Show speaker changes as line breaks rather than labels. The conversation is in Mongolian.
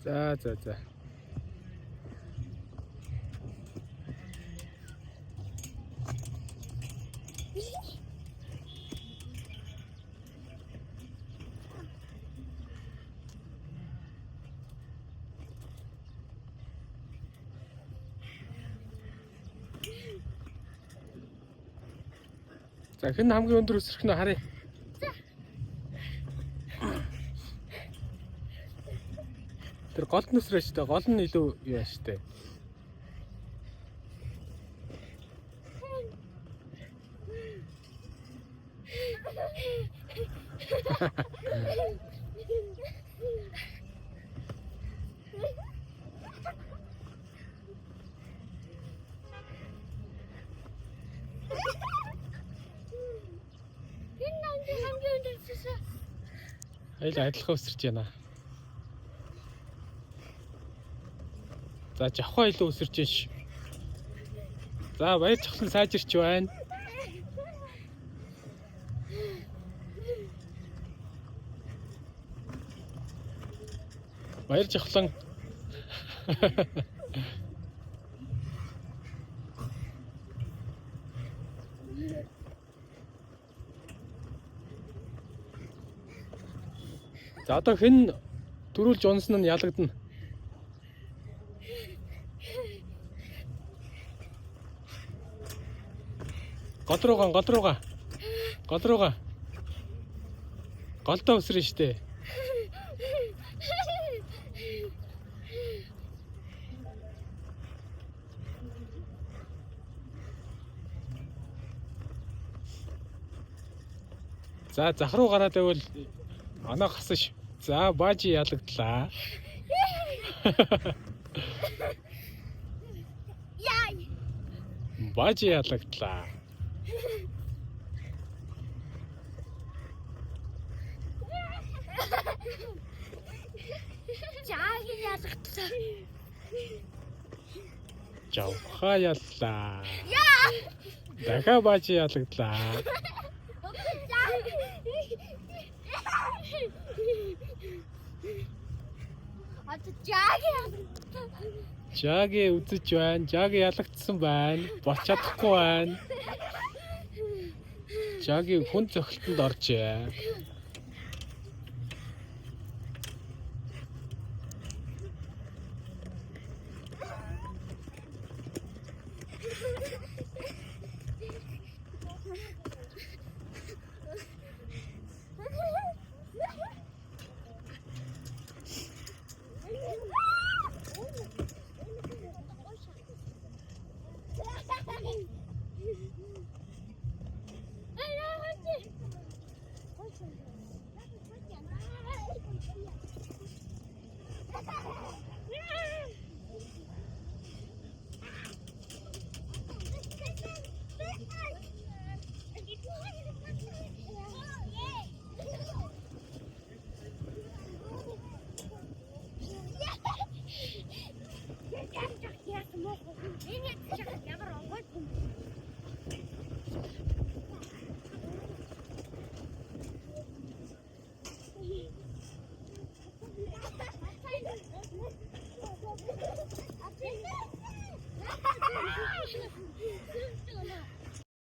За. За хэн хамгийн өндөр өсрөх нь харъя. Тэр гол нь өсрөө штэ. Гол нь илүү юу штэ. Адилхан өсөрч байна. За жавхаа илүү өсөрч байна ш. За баяр жавхлан сайжирч байна. Баяр жавхлан. За одоо хэн дөрүүлж унсан нь ялагдана. Гол руугаа. Голдоо өсрөн штэ. За зах руу гараад байвал анаа хасан ш. За баажи ялагдлаа. Баажи ялагдлаа.
Жааги ялагдлаа.
Жавхаа яллаа. Дахиад баажи ялагдлаа. Жааги үзэж байна. Жааги ялагдсан байна. Болж чадахгүй байна. Жааги хүн цохилтонд оржээ.